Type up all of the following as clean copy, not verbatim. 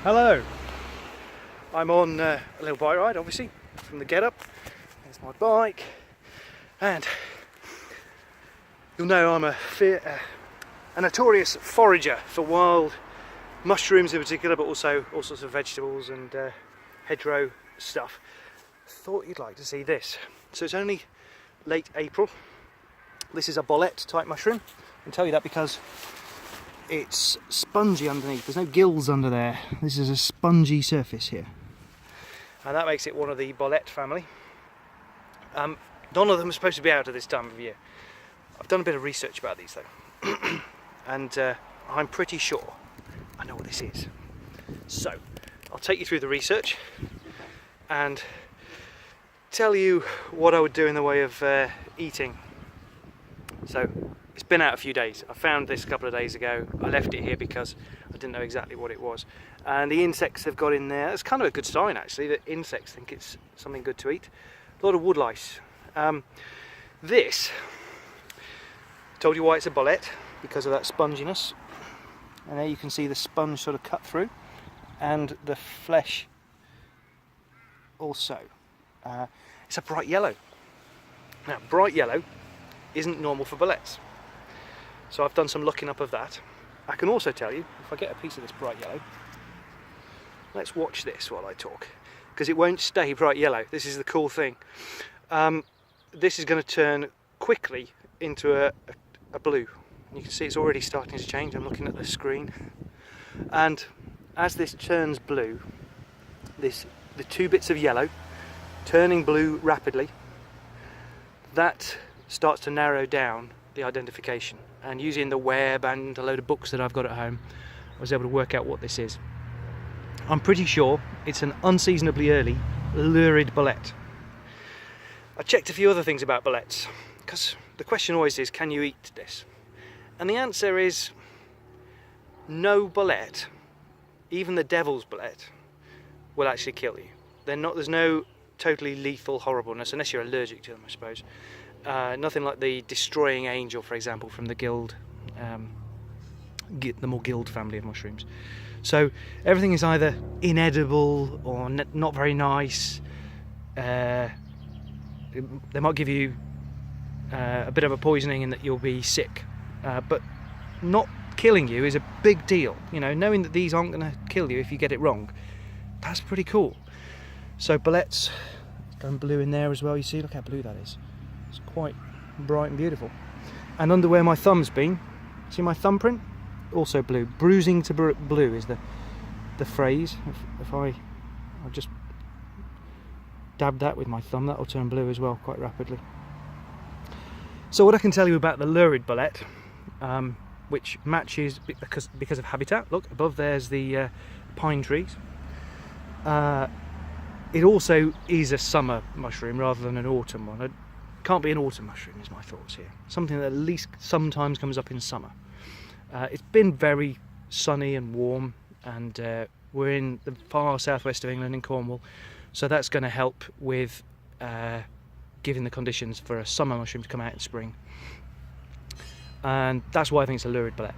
Hello, I'm on a little bike ride, obviously, from the Get Up. There's my bike, and you'll know I'm a notorious forager for wild mushrooms in particular, but also all sorts of vegetables and hedgerow stuff. Thought you'd like to see this. So it's only late April. This is a bolete type mushroom. I can tell you that because it's spongy underneath. There's no gills under there. This is a spongy surface here, and that makes it one of the bolete family. None of them are supposed to be out at this time of year. I've done a bit of research about these though, and I'm pretty sure I know what this is. So I'll take you through the research and tell you what I would do in the way of eating. So it's been out a few days. I found this a couple of days ago. I left it here because I didn't know exactly what it was. And the insects have got in there. It's kind of a good sign actually that insects think it's something good to eat. A lot of wood lice. This, told you why it's a bolete, because of that sponginess. And there you can see the sponge sort of cut through, and the flesh also. It's a bright yellow. Now, bright yellow isn't normal for boletes. So I've done some looking up of that. I can also tell you, if I get a piece of this bright yellow, let's watch this while I talk, because it won't stay bright yellow. This is the cool thing. This is going to turn quickly into a blue. You can see it's already starting to change. I'm looking at the screen. And as this turns blue, the two bits of yellow turning blue rapidly, that starts to narrow down the identification. And using the web and a load of books that I've got at home, I was able to work out what this is. I'm pretty sure it's an unseasonably early Lurid Bolete. I checked a few other things about boletes, because the question always is, can you eat this? And the answer is no bolete, even the devil's bolete, will actually kill you. There's no totally lethal horribleness, unless you're allergic to them, I suppose. Nothing like the destroying angel, for example, from the the more guild family of mushrooms. So everything is either inedible or not very nice. They might give you a bit of a poisoning in that you'll be sick, but not killing you is a big deal. You know, knowing that these aren't going to kill you if you get it wrong, that's pretty cool. So boletes, going blue in there as well. You see, look how blue that is. It's quite bright and beautiful. And under where my thumb's been, see my thumbprint? Also blue. Bruising to blue is the phrase. If I just dab that with my thumb, that'll turn blue as well quite rapidly. So what I can tell you about the Lurid Bolete, which matches because of habitat. Look, above there's the pine trees. It also is a summer mushroom rather than an autumn one. It can't be an autumn mushroom is my thoughts here. Something that at least sometimes comes up in summer. It's been very sunny and warm, and we're in the far southwest of England in Cornwall, so that's going to help with giving the conditions for a summer mushroom to come out in spring. And that's why I think it's a Lurid Bolete.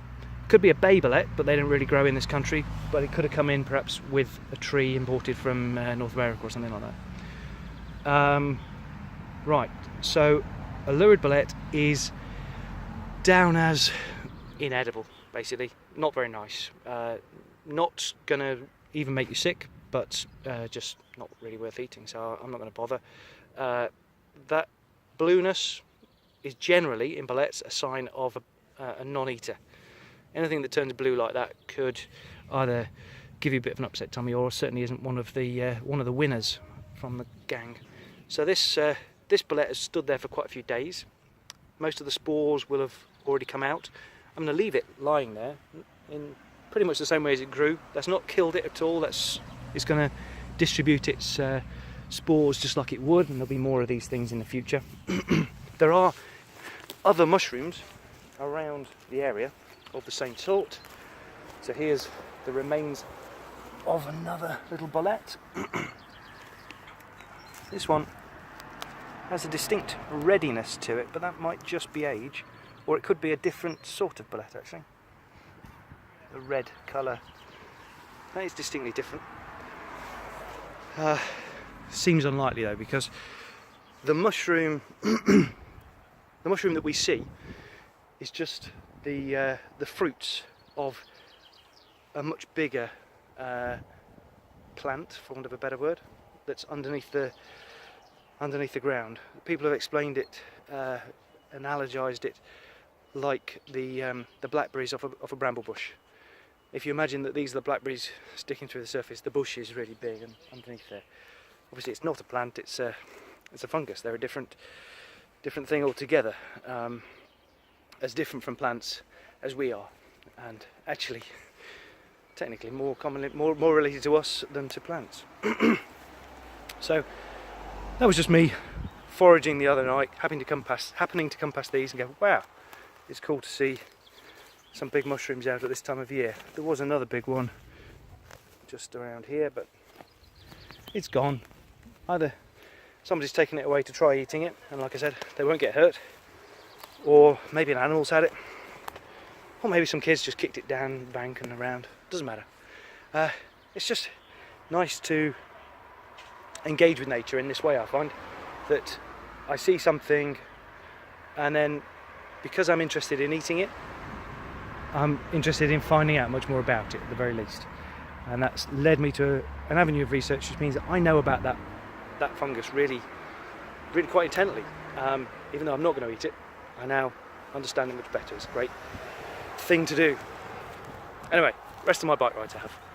Could be a bay bolete, but they don't really grow in this country, but it could have come in perhaps with a tree imported from North America or something like that. Right, so a Lurid Bolete is down as inedible, basically. Not very nice. Not going to even make you sick, but just not really worth eating, so I'm not going to bother. That blueness is generally, in boletes, a sign of a non-eater. Anything that turns blue like that could either give you a bit of an upset tummy, or certainly isn't one of the winners from the gang. So this bolete has stood there for quite a few days. Most of the spores will have already come out. I'm going to leave it lying there in pretty much the same way as it grew. That's not killed it at all. It's going to distribute its spores just like it would, and there'll be more of these things in the future. There are other mushrooms around the area of the same sort. So here's the remains of another little bolete. This one has a distinct readiness to it, but that might just be age, or it could be a different sort of bolete actually. The red colour That is distinctly different. Seems unlikely though, because the mushroom, the mushroom that we see, is just the fruits of a much bigger plant, for want of a better word, that's underneath the ground. People have explained it, analogized it like the blackberries off a bramble bush. If you imagine that these are the blackberries sticking through the surface, the bush is really big and underneath there. Obviously, it's not a plant; it's a fungus. They're a different thing altogether, as different from plants as we are, and actually, technically, more related to us than to plants. So that was just me foraging the other night, happening to come past these and go, wow, it's cool to see some big mushrooms out at this time of year. There was another big one just around here, but it's gone. Either somebody's taken it away to try eating it, and like I said, they won't get hurt, or maybe an animal's had it, or maybe some kids just kicked it down the bank and around. Doesn't matter. It's just nice to engage with nature in this way. I find that I see something, and then because I'm interested in eating it, I'm interested in finding out much more about it at the very least, and that's led me to an avenue of research, which means that I know about that fungus really quite intently. Even though I'm not going to eat it, I now understand it much better. It's a great thing to do. Anyway, rest of my bike ride to have.